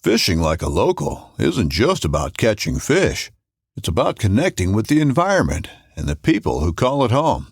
Fishing like a local isn't just about catching fish. It's about connecting with the environment and the people who call it home.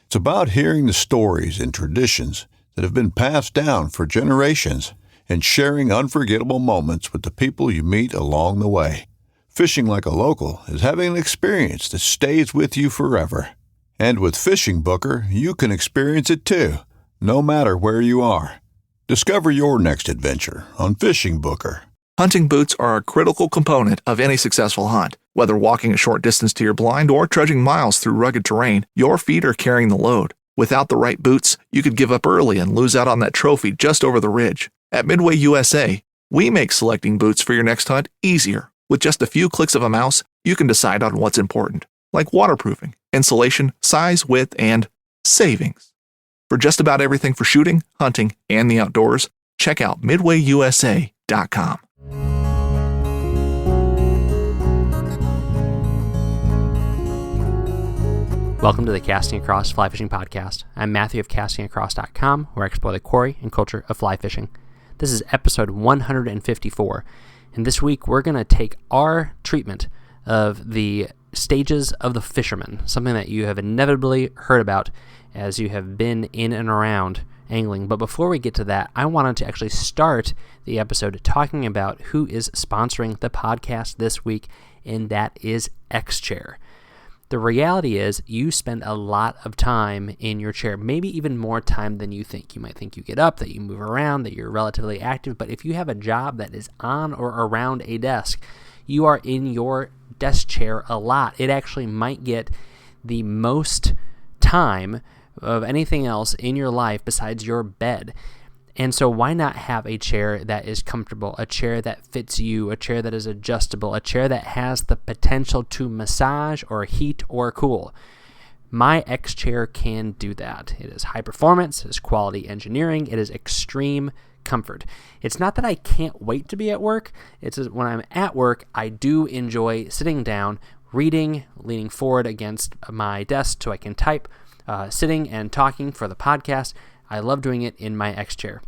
It's about hearing the stories and traditions that have been passed down for generations and sharing unforgettable moments with the people you meet along the way. Fishing like a local is having an experience that stays with you forever. And with Fishing Booker, you can experience it too, no matter where you are. Discover your next adventure on Fishing Booker. Hunting boots are a critical component of any successful hunt. Whether walking a short distance to your blind or trudging miles through rugged terrain, your feet are carrying the load. Without the right boots, you could give up early and lose out on that trophy just over the ridge. At Midway USA, we make selecting boots for your next hunt easier. With just a few clicks of a mouse, you can decide on what's important, like waterproofing, insulation, size, width, and savings. For just about everything for shooting, hunting, and the outdoors, check out MidwayUSA.com. Welcome to the Casting Across Fly Fishing Podcast. I'm Matthew of CastingAcross.com, where I explore the quarry and culture of fly fishing. This is episode 154, and this week we're going to take our treatment of the stages of the fisherman, something that you have inevitably heard about as you have been in and around angling. But before we get to that, I wanted to actually start the episode talking about who is sponsoring the podcast this week, and that is X-Chair. The reality is you spend a lot of time in your chair, maybe even more time than you think. You might think you get up, that you move around, that you're relatively active, but if you have a job that is on or around a desk, you are in your desk chair a lot. It actually might get the most time of anything else in your life besides your bed. And so why not have a chair that is comfortable, a chair that fits you, a chair that is adjustable, a chair that has the potential to massage or heat or cool? My X-Chair can do that. It is high performance, it is quality engineering, it is extreme comfort. It's not that I can't wait to be at work. It's when I'm at work, I do enjoy sitting down, reading, leaning forward against my desk so I can type, sitting and talking for the podcast. I love doing it in my X-Chair.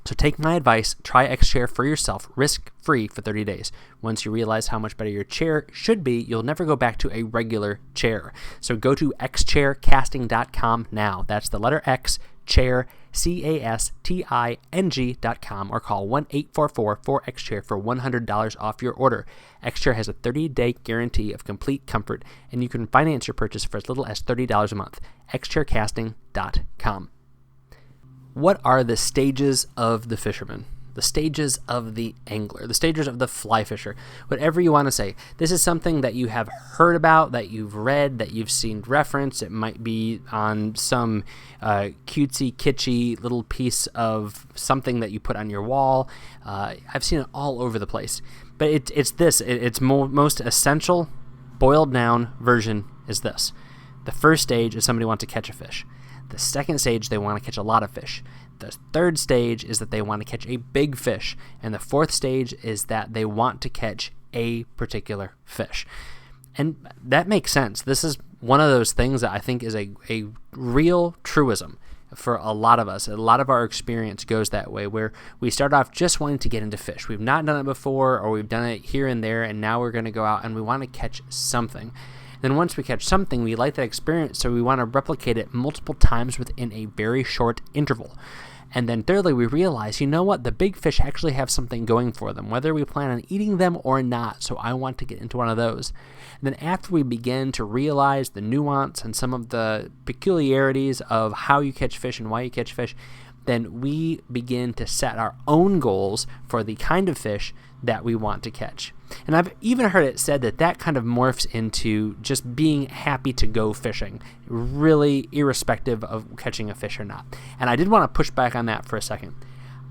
So take my advice, try X-Chair for yourself, risk-free for 30 days. Once you realize how much better your chair should be, you'll never go back to a regular chair. So go to xchaircasting.com now. That's the letter X, chair, casting.com, or call 1-844-4XChair for $100 off your order. X-Chair has a 30-day guarantee of complete comfort, and you can finance your purchase for as little as $30 a month. xchaircasting.com. What are the stages of the fisherman? The stages of the angler, the stages of the fly fisher, whatever you want to say. This is something that you have heard about, that you've read, that you've seen reference. It might be on some cutesy, kitschy little piece of something that you put on your wall. I've seen it all over the place. But its most essential, boiled down version is this. The first stage is somebody wants to catch a fish. The second stage, they want to catch a lot of fish. The third stage is that they want to catch a big fish. And the fourth stage is that they want to catch a particular fish. And that makes sense. This is one of those things that I think is a real truism for a lot of us. A lot of our experience goes that way, where we start off just wanting to get into fish. We've not done it before, or we've done it here and there, and now we're going to go out and we want to catch something. Then once we catch something, we like that experience, so we want to replicate it multiple times within a very short interval. And then thirdly, we realize, you know what, the big fish actually have something going for them, whether we plan on eating them or not, so I want to get into one of those. And then after we begin to realize the nuance and some of the peculiarities of how you catch fish and why you catch fish, then we begin to set our own goals for the kind of fish that we want to catch. And I've even heard it said that kind of morphs into just being happy to go fishing, really irrespective of catching a fish or not. And I did want to push back on that for a second.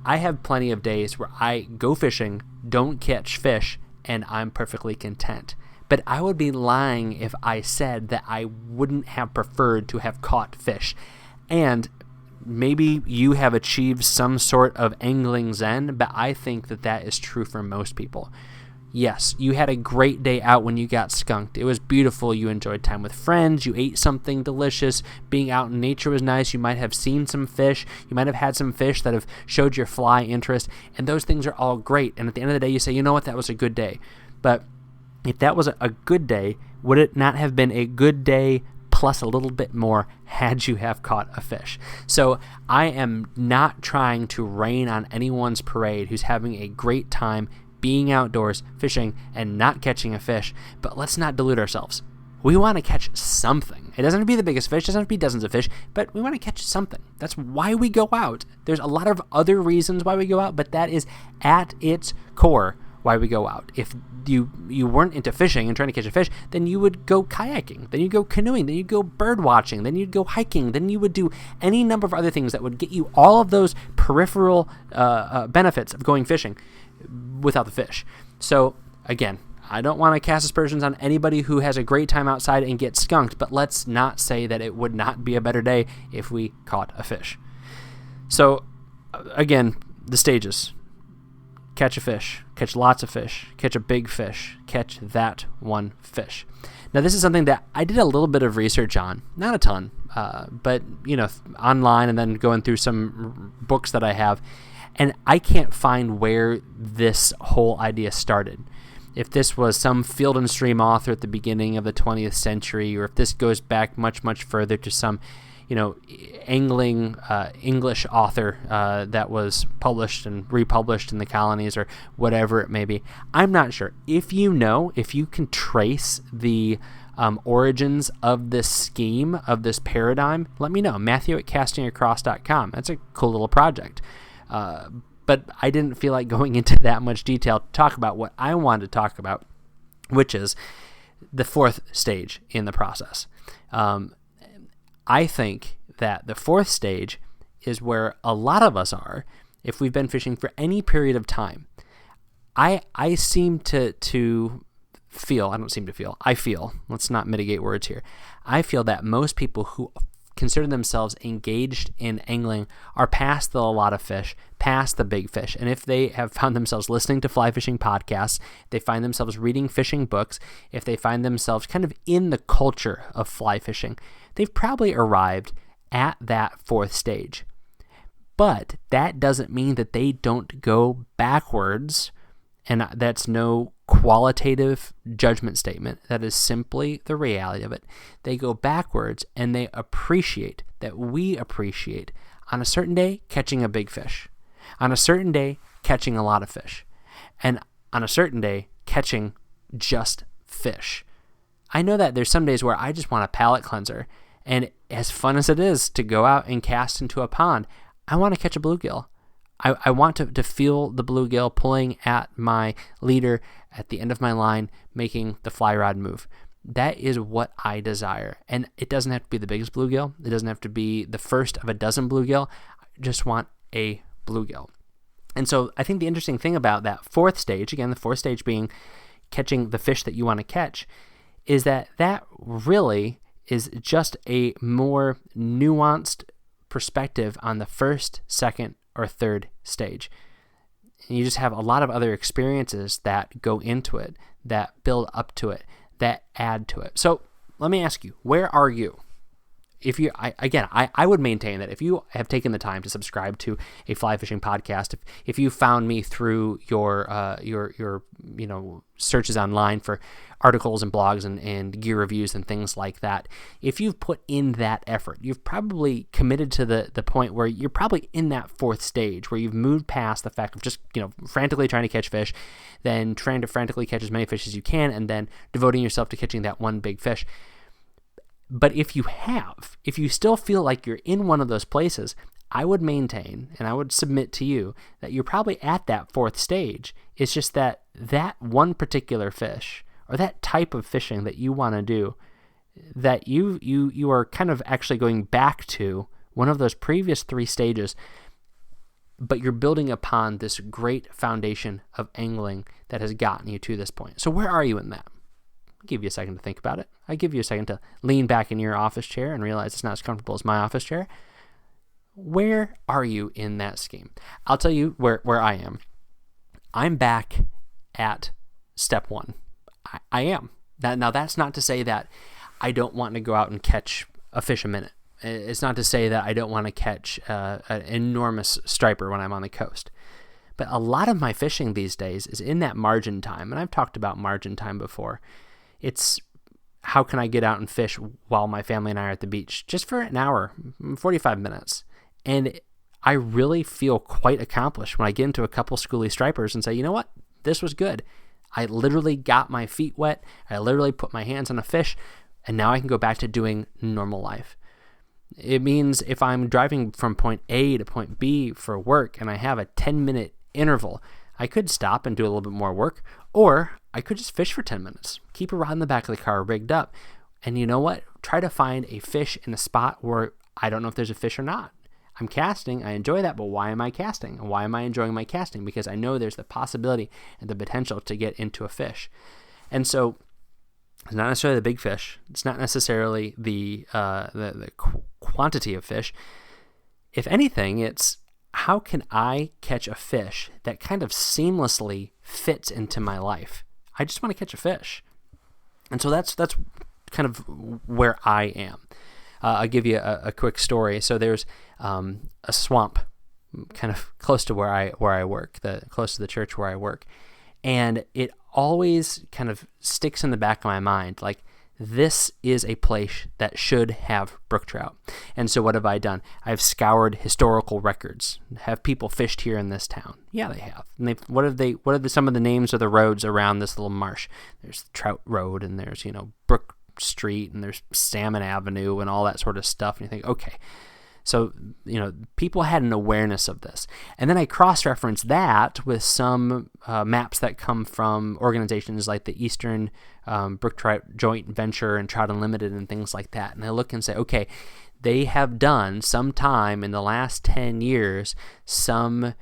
I have plenty of days where I go fishing, don't catch fish, and I'm perfectly content. But I would be lying if I said that I wouldn't have preferred to have caught fish. And maybe you have achieved some sort of angling zen, but I think that is true for most people. Yes, you had a great day out when you got skunked. It was beautiful. You enjoyed time with friends. You ate something delicious. Being out in nature was nice. You might have seen some fish. You might have had some fish that have showed your fly interest. And those things are all great. And at the end of the day, you say, you know what, that was a good day. But if that was a good day, would it not have been a good day plus a little bit more had you have caught a fish? So I am not trying to rain on anyone's parade who's having a great time being outdoors, fishing, and not catching a fish, but let's not delude ourselves. We want to catch something. It doesn't have to be the biggest fish, it doesn't have to be dozens of fish, but we want to catch something. That's why we go out. There's a lot of other reasons why we go out, but that is at its core why we go out. If you weren't into fishing and trying to catch a fish, then you would go kayaking, then you'd go canoeing, then you'd go bird watching, then you'd go hiking, then you would do any number of other things that would get you all of those peripheral benefits of going fishing without the fish. So again, I don't want to cast aspersions on anybody who has a great time outside and gets skunked, but let's not say that it would not be a better day if we caught a fish. So again, the stages. Catch a fish, catch lots of fish, catch a big fish, catch that one fish. Now, this is something that I did a little bit of research on, not a ton, but online, and then going through some books that I have, and I can't find where this whole idea started. If this was some Field and Stream author at the beginning of the 20th century, or if this goes back much, much further to some angling English author that was published and republished in the colonies, or whatever it may be. I'm not sure. If you can trace the origins of this scheme, of this paradigm, let me know. Matthew@castingacross.com. That's a cool little project. But I didn't feel like going into that much detail to talk about what I wanted to talk about, which is the fourth stage in the process. I think that the fourth stage is where a lot of us are if we've been fishing for any period of time. I seem to feel, I don't seem to feel, I feel, let's not mitigate words here. I feel that most people who consider themselves engaged in angling are past the lot of fish, past the big fish. And if they have found themselves listening to fly fishing podcasts, they find themselves reading fishing books, if they find themselves kind of in the culture of fly fishing, they've probably arrived at that fourth stage. But that doesn't mean that they don't go backwards, and that's no qualitative judgment statement. That is simply the reality of it. They go backwards and they appreciate that we appreciate on a certain day catching a big fish, on a certain day catching a lot of fish, and on a certain day catching just fish. I know that there's some days where I just want a palate cleanser, and as fun as it is to go out and cast into a pond, I want to catch a bluegill. I want to feel the bluegill pulling at my leader at the end of my line, making the fly rod move. That is what I desire. And it doesn't have to be the biggest bluegill. It doesn't have to be the first of a dozen bluegill. I just want a bluegill. And so I think the interesting thing about that fourth stage, again, the fourth stage being catching the fish that you want to catch, is that really is just a more nuanced perspective on the first, second, or third stage. And you just have a lot of other experiences that go into it, that build up to it, that add to it. So let me ask you, where are you? If you, I would maintain that if you have taken the time to subscribe to a fly fishing podcast, if you found me through your searches online for articles and blogs and gear reviews and things like that, if you've put in that effort, you've probably committed to the point where you're probably in that fourth stage where you've moved past the fact of just frantically trying to catch fish, then trying to frantically catch as many fish as you can, and then devoting yourself to catching that one big fish. But if you still feel like you're in one of those places, I would maintain, and I would submit to you, that you're probably at that fourth stage. It's just that one particular fish, or that type of fishing that you want to do, that you are kind of actually going back to one of those previous three stages, but you're building upon this great foundation of angling that has gotten you to this point. So where are you in that? I'll give you a second to think about it. I give you a second to lean back in your office chair and realize it's not as comfortable as my office chair. Where are you in that scheme? I'll tell you where I am. I'm back at step one. I am. Now, that's not to say that I don't want to go out and catch a fish a minute. It's not to say that I don't want to catch an enormous striper when I'm on the coast. But a lot of my fishing these days is in that margin time, and I've talked about margin time before. It's how can I get out and fish while my family and I are at the beach, just for an hour, 45 minutes. And I really feel quite accomplished when I get into a couple schoolie stripers and say, you know what, this was good. I literally got my feet wet. I literally put my hands on a fish, and now I can go back to doing normal life. It means if I'm driving from point A to point B for work and I have a 10-minute interval, I could stop and do a little bit more work, or I could just fish for 10 minutes, keep a rod in the back of the car rigged up, and you know what? Try to find a fish in a spot where I don't know if there's a fish or not. I'm casting, I enjoy that, but why am I casting? And why am I enjoying my casting? Because I know there's the possibility and the potential to get into a fish. And so it's not necessarily the big fish. It's not necessarily the quantity of fish. If anything, it's how can I catch a fish that kind of seamlessly fits into my life? I just want to catch a fish. And so that's kind of where I am. I'll give you a quick story. So there's a swamp kind of close to where I work, close to the church where I work. And it always kind of sticks in the back of my mind, like, this is a place that should have brook trout. And so what have I done? I've scoured historical records. Have people fished here in this town? Yeah, they have. And what are some of the names of the roads around this little marsh? There's Trout Road, and there's, Brook Street, and there's Salmon Avenue, and all that sort of stuff. And you think, okay. So, people had an awareness of this. And then I cross-reference that with some maps that come from organizations like the Eastern Brook Trout Joint Venture and Trout Unlimited and things like that. And I look and say, okay, they have done sometime in the last 10 years some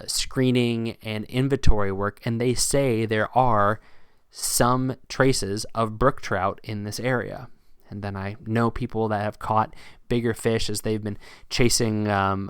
screening and inventory work, and they say there are some traces of brook trout in this area. And then I know people that have caught bigger fish as they've been chasing, other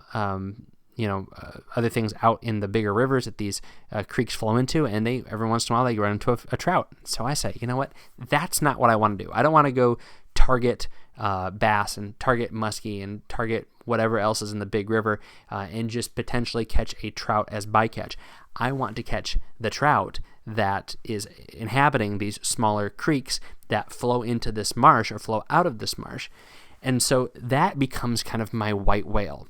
things out in the bigger rivers that these creeks flow into, and every once in a while they run into a trout. So I say, you know what? That's not what I want to do. I don't want to go target bass and target muskie and target whatever else is in the big river and just potentially catch a trout as bycatch. I want to catch the trout that is inhabiting these smaller creeks that flow into this marsh or flow out of this marsh. And so that becomes kind of my white whale.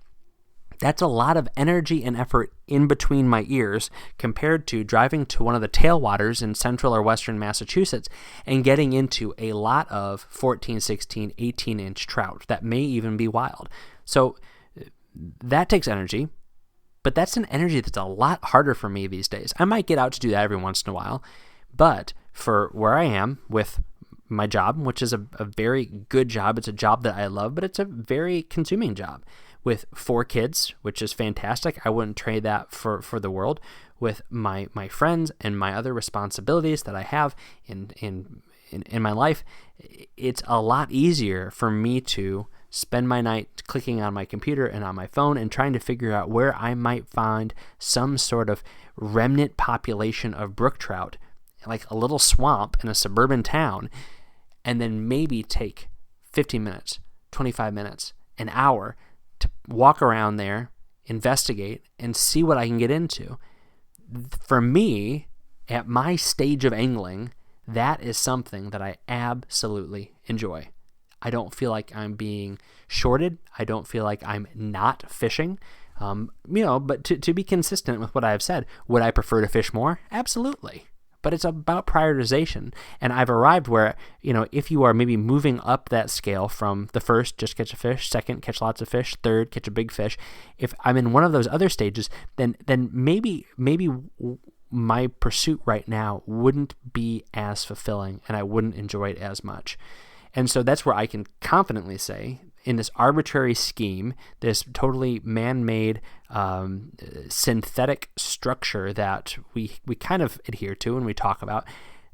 That's a lot of energy and effort in between my ears compared to driving to one of the tailwaters in central or western Massachusetts and getting into a lot of 14, 16, 18-inch trout that may even be wild. So that takes energy, but that's an energy that's a lot harder for me these days. I might get out to do that every once in a while, but for where I am with my job, which is a very good job, it's a job that I love, but it's a very consuming job. With 4 kids, which is fantastic. I wouldn't trade that for the world. With my friends and my other responsibilities that I have in my life, it's a lot easier for me to spend my night clicking on my computer and on my phone and trying to figure out where I might find some sort of remnant population of brook trout, like a little swamp in a suburban town, and then maybe take 15 minutes, 25 minutes, an hour to walk around there, investigate, and see what I can get into. For me, at my stage of angling, that is something that I absolutely enjoy. I don't feel like I'm being shorted. I don't feel like I'm not fishing. But to be consistent with what I've said, would I prefer to fish more? Absolutely. But it's about prioritization. And I've arrived where, if you are maybe moving up that scale from the first, just catch a fish, second, catch lots of fish, third, catch a big fish. If I'm in one of those other stages, then maybe my pursuit right now wouldn't be as fulfilling and I wouldn't enjoy it as much. And so that's where I can confidently say, in this arbitrary scheme, this totally man-made synthetic structure that we kind of adhere to and we talk about,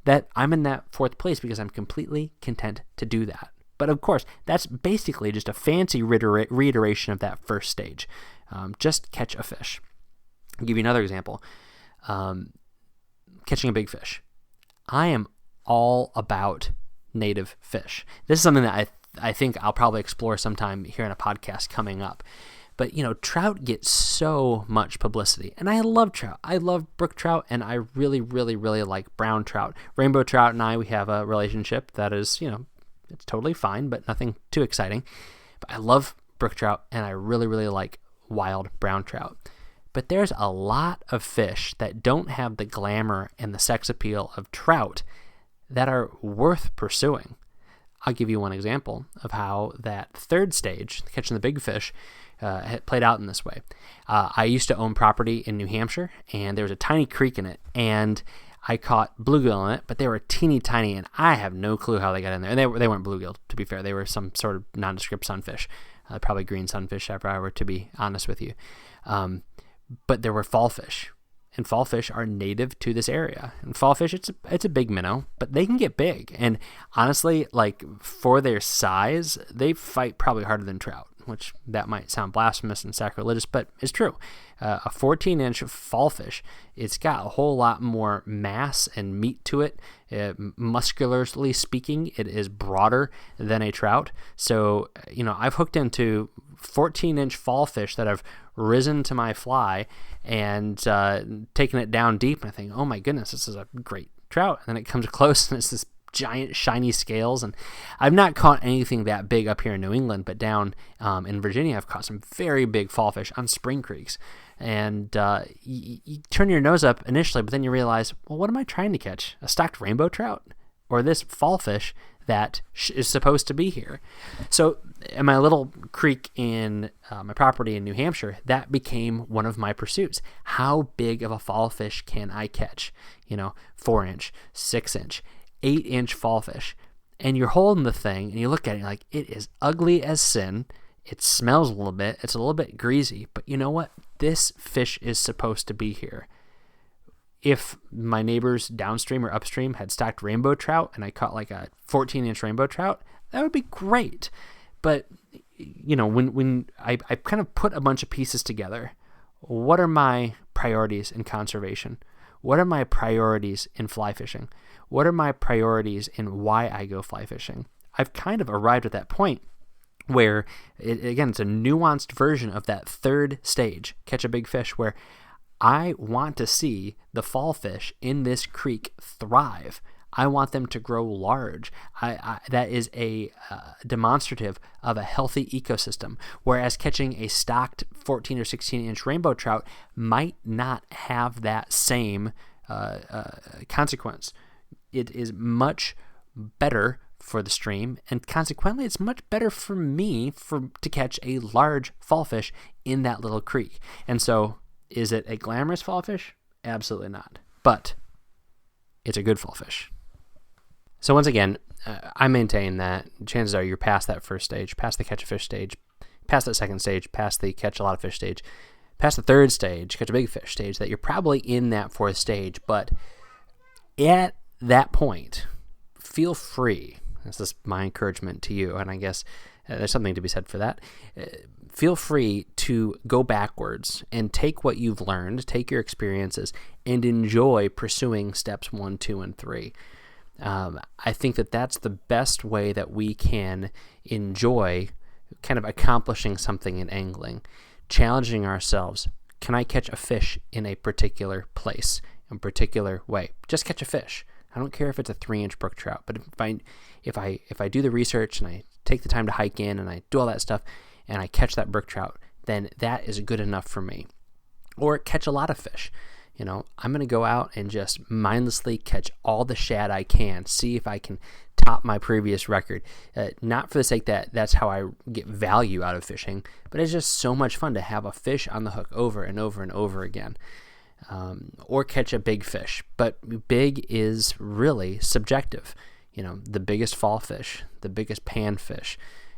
that I'm in that 4th place because I'm completely content to do that. But of course, that's basically just a fancy reiteration of that first stage. Just catch a fish. I'll give you another example. Catching a big fish. I am all about native fish. This is something that I think I'll probably explore sometime here in a podcast coming up. But, trout get so much publicity, and I love trout. I love brook trout, and I really, really, really like brown trout. Rainbow trout and we have a relationship that is, it's totally fine, but nothing too exciting. But I love brook trout, and I really, really like wild brown trout. But there's a lot of fish that don't have the glamour and the sex appeal of trout that are worth pursuing. I'll give you one example of how that third stage, catching the big fish, played out in this way. I used to own property in New Hampshire, and there was a tiny creek in it, and I caught bluegill in it, but they were teeny tiny, and I have no clue how they got in there. And they weren't bluegill, to be fair. They were some sort of nondescript sunfish, probably green sunfish, if I were to be honest with you. But there were fall fish, and fall fish are native to this area. And fall fish, it's a big minnow, but they can get big. And honestly, like for their size, they fight probably harder than trout, which that might sound blasphemous and sacrilegious, but it's true. A 14-inch fall fish, it's got a whole lot more mass and meat to it. Muscularly speaking, it is broader than a trout. So, I've hooked into 14-inch fall fish that have risen to my fly and taken it down deep, and I think, oh my goodness, this is a great trout. And then it comes close, and it's this giant shiny scales. And I've not caught anything that big up here in New England, but down in Virginia, I've caught some very big fall fish on spring creeks. And you turn your nose up initially, but then you realize, well, what am I trying to catch? A stocked rainbow trout or this fall fish that is supposed to be here? So in my little creek in my property in New Hampshire, that became one of my pursuits. How big of a fall fish can I catch? 4-inch, 6-inch, 8-inch fall fish. And you're holding the thing and you look at it, like, it is ugly as sin. It smells a little bit. It's a little bit greasy, but you know what? This fish is supposed to be here. If my neighbors downstream or upstream had stocked rainbow trout and I caught like a 14-inch rainbow trout, that would be great. But, when I kind of put a bunch of pieces together, what are my priorities in conservation? What are my priorities in fly fishing? What are my priorities in why I go fly fishing? I've kind of arrived at that point where, it's a nuanced version of that third stage, catch a big fish, where I want to see the fall fish in this creek thrive. I want them to grow large. That is a demonstrative of a healthy ecosystem, whereas catching a stocked 14 or 16-inch rainbow trout might not have that same consequence. It is much better for the stream, and consequently it's much better for me to catch a large fall fish in that little creek. And so, is it a glamorous fall fish? Absolutely not. But it's a good fall fish. So once again, I maintain that chances are you're past that first stage, past the catch a fish stage, past that second stage, past the catch a lot of fish stage, past the third stage, catch a big fish stage, that you're probably in that fourth stage. But at that point, feel free. This is my encouragement to you, and I guess there's something to be said for that. Feel free to go backwards and take what you've learned, take your experiences, and enjoy pursuing steps 1, 2, and 3. I think that that's the best way that we can enjoy kind of accomplishing something in angling, challenging ourselves. Can I catch a fish in a particular place, in a particular way? Just catch a fish. I don't care if it's a 3-inch brook trout, but if I do the research and I take the time to hike in and I do all that stuff and I catch that brook trout, then that is good enough for me. Or catch a lot of fish. I'm going to go out and just mindlessly catch all the shad I can, see if I can top my previous record. Not for the sake that that's how I get value out of fishing, but it's just so much fun to have a fish on the hook over and over and over again. Or catch a big fish. But big is really subjective. The biggest fall fish, the biggest panfish,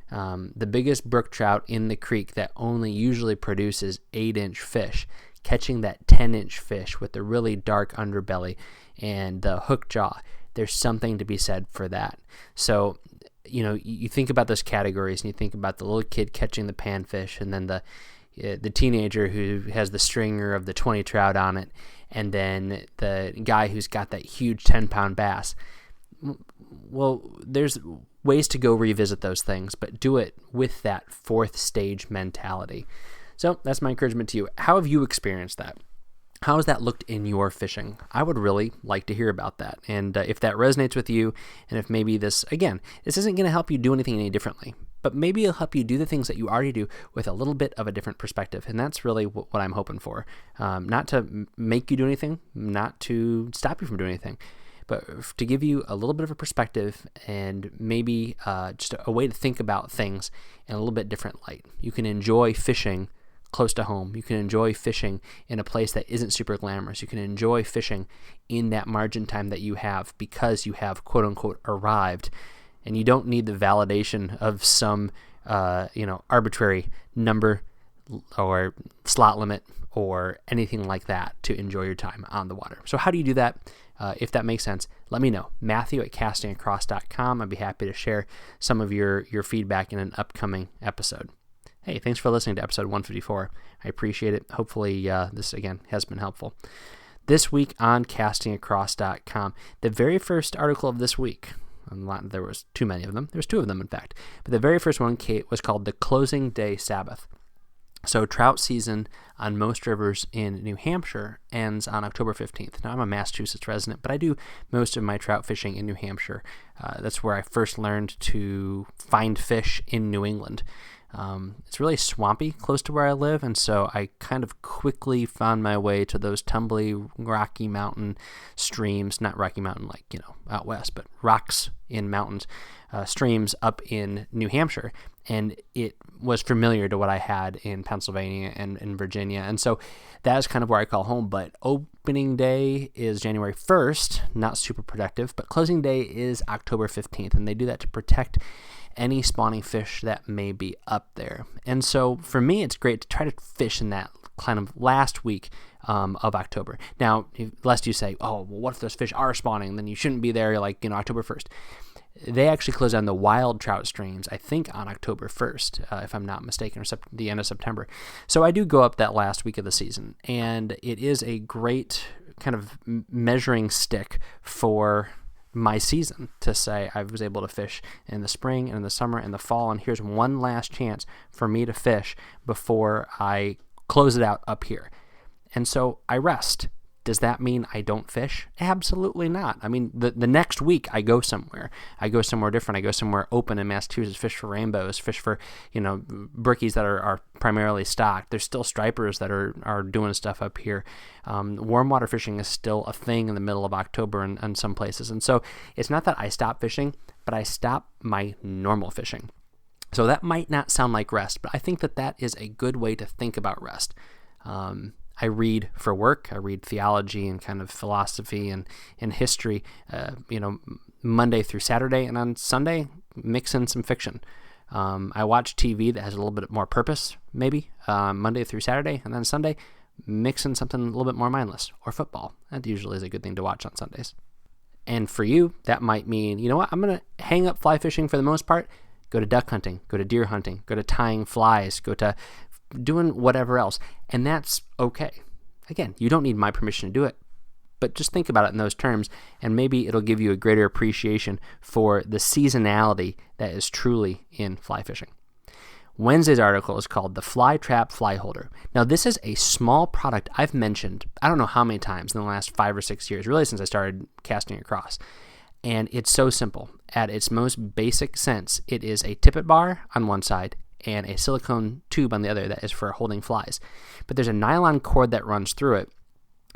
the biggest brook trout in the creek that only usually produces 8-inch fish, catching that 10-inch fish with the really dark underbelly and the hook jaw. There's something to be said for that. So, you think about those categories and you think about the little kid catching the panfish and then the the teenager who has the stringer of the 20 trout on it, and then the guy who's got that huge 10-pound bass. Well, there's ways to go revisit those things, but do it with that fourth stage mentality. So that's my encouragement to you. How have you experienced that? How has that looked in your fishing? I would really like to hear about that. And if that resonates with you, and if maybe this isn't going to help you do anything any differently, but maybe it'll help you do the things that you already do with a little bit of a different perspective. And that's really what I'm hoping for. Not to make you do anything, not to stop you from doing anything, but to give you a little bit of a perspective and maybe just a way to think about things in a little bit different light. You can enjoy fishing close to home. You can enjoy fishing in a place that isn't super glamorous. You can enjoy fishing in that margin time that you have because you have quote unquote arrived, and you don't need the validation of some arbitrary number or slot limit or anything like that to enjoy your time on the water. So how do you do that? If that makes sense, let me know. Matthew@castingacross.com. I'd be happy to share some of your feedback in an upcoming episode. Hey, thanks for listening to episode 154. I appreciate it. Hopefully this, again, has been helpful. This week on castingacross.com, the very first article of this week, there was too many of them. There's two of them, in fact. But the very first one, Kate, was called The Closing Day Sabbath. So trout season on most rivers in New Hampshire ends on October 15th. Now, I'm a Massachusetts resident, but I do most of my trout fishing in New Hampshire. That's where I first learned to find fish in New England. It's really swampy close to where I live, and so I kind of quickly found my way to those tumbly Rocky Mountain streams, not Rocky Mountain like, out west, but rocks in mountains, streams up in New Hampshire, and it was familiar to what I had in Pennsylvania and in Virginia, and so that is kind of where I call home. But opening day is January 1st, not super productive, but closing day is October 15th, and they do that to protect any spawning fish that may be up there. And so for me, it's great to try to fish in that kind of last week of October. Now, lest you say, oh, well, what if those fish are spawning? Then you shouldn't be there October 1st. They actually close down the wild trout streams, I think, on October 1st, if I'm not mistaken, or the end of September. So I do go up that last week of the season, and it is a great kind of measuring stick for my season to say I was able to fish in the spring and in the summer and the fall, and here's one last chance for me to fish before I close it out up here. And so I rest. Does that mean I don't fish? Absolutely not. I mean, the next week I go somewhere. I go somewhere different. I go somewhere open in Massachusetts, fish for rainbows, fish for, brookies that are primarily stocked. There's still stripers that are doing stuff up here. Warm water fishing is still a thing in the middle of October in some places. And so it's not that I stop fishing, but I stop my normal fishing. So that might not sound like rest, but I think that is a good way to think about rest. I read for work. I read theology and kind of philosophy and history, Monday through Saturday. And on Sunday, mix in some fiction. I watch TV that has a little bit more purpose, maybe, Monday through Saturday. And then Sunday, mix in something a little bit more mindless, or football. That usually is a good thing to watch on Sundays. And for you, that might mean, I'm going to hang up fly fishing for the most part, go to duck hunting, go to deer hunting, go to tying flies, go to doing whatever else, and that's okay. Again, you don't need my permission to do it, but just think about it in those terms, and maybe it'll give you a greater appreciation for the seasonality that is truly in fly fishing. Wednesday's article is called The Fly Trap Fly Holder. Now, this is a small product I've mentioned, I don't know how many times in the last 5 or 6 years, really since I started casting across, and it's so simple. At its most basic sense, it is a tippet bar on one side and a silicone tube on the other that is for holding flies. But there's a nylon cord that runs through it,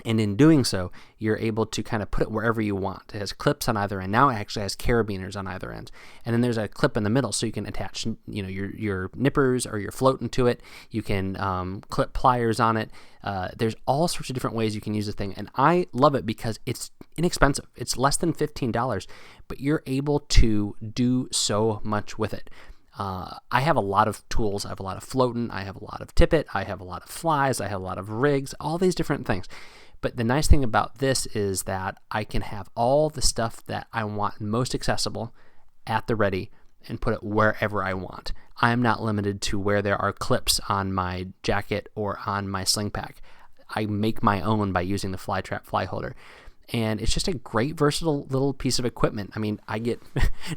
and in doing so, you're able to kind of put it wherever you want. It has clips on either end. Now it actually has carabiners on either end. And then there's a clip in the middle so you can attach your nippers or your float to it. You can clip pliers on it. There's all sorts of different ways you can use the thing. And I love it because it's inexpensive. It's less than $15, but you're able to do so much with it. I have a lot of tools. I have a lot of floating. I have a lot of tippet. I have a lot of flies. I have a lot of rigs, all these different things. But the nice thing about this is that I can have all the stuff that I want most accessible at the ready and put it wherever I want. I am not limited to where there are clips on my jacket or on my sling pack. I make my own by using the fly trap fly holder. And it's just a great, versatile little piece of equipment. I mean, I get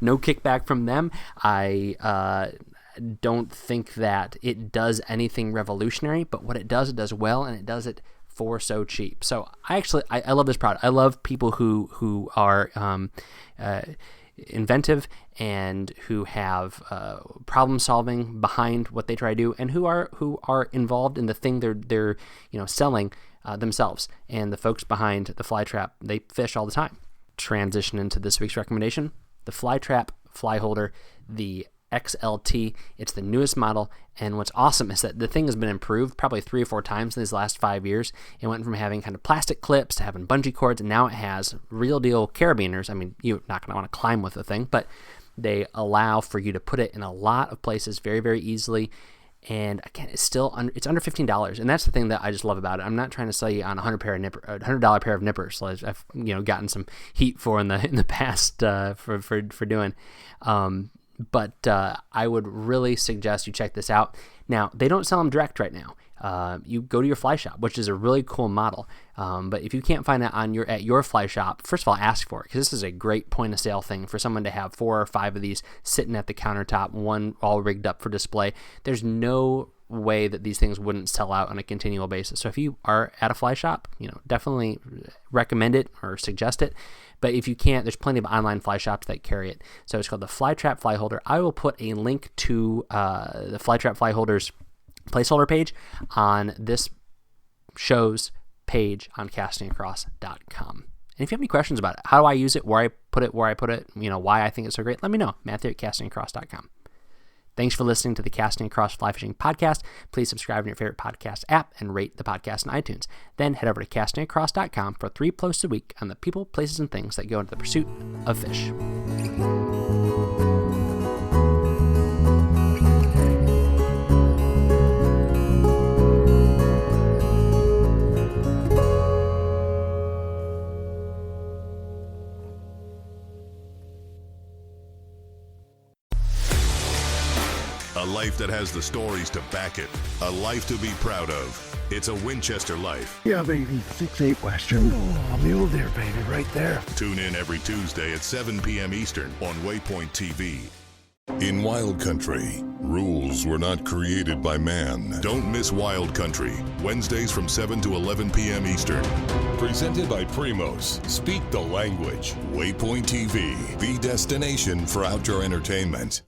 no kickback from them. I don't think that it does anything revolutionary, but what it does well, and it does it for so cheap. So I love this product. I love people who are inventive and who have problem solving behind what they try to do, and who are involved in the thing they're selling themselves. And the folks behind the fly trap, they fish all the time. Transition into this week's recommendation: the fly trap fly holder, the XLT. It's the newest model, and what's awesome is that the thing has been improved probably 3 or 4 times in these last 5 years. It went from having kind of plastic clips to having bungee cords, and now it has real deal carabiners. I mean, you're not going to want to climb with the thing, but they allow for you to put it in a lot of places very, very easily. And again, it's under $15, and that's the thing that I just love about it. I'm not trying to sell you on a $100 pair of nippers, like I've gotten some heat for in the past for doing. But I would really suggest you check this out. Now, they don't sell them direct right now. You go to your fly shop, which is a really cool model. But if you can't find it at your fly shop, first of all, ask for it, because this is a great point of sale thing for someone to have 4 or 5 of these sitting at the countertop, one all rigged up for display. There's no way that these things wouldn't sell out on a continual basis. So if you are at a fly shop, definitely recommend it or suggest it. But if you can't, there's plenty of online fly shops that carry it. So it's called the Fly Trap Fly Holder. I will put a link to the Fly Trap Fly Holder's placeholder page on this show's page on castingacross.com. And if you have any questions about it, how do I use it, where I put it, why I think it's so great, let me know. Matthew at castingacross.com. Thanks for listening to the Casting Across Fly Fishing Podcast. Please subscribe in your favorite podcast app and rate the podcast in iTunes. Then head over to castingacross.com for 3 posts a week on the people, places, and things that go into the pursuit of fish. A life that has the stories to back it. A life to be proud of. It's a Winchester life. Yeah, baby. 6'8" Western. Oh, mule deer, baby, right there. Tune in every Tuesday at 7 p.m. Eastern on Waypoint TV. In Wild Country, rules were not created by man. Don't miss Wild Country, Wednesdays from 7 to 11 p.m. Eastern. Presented by Primos. Speak the language. Waypoint TV, the destination for outdoor entertainment.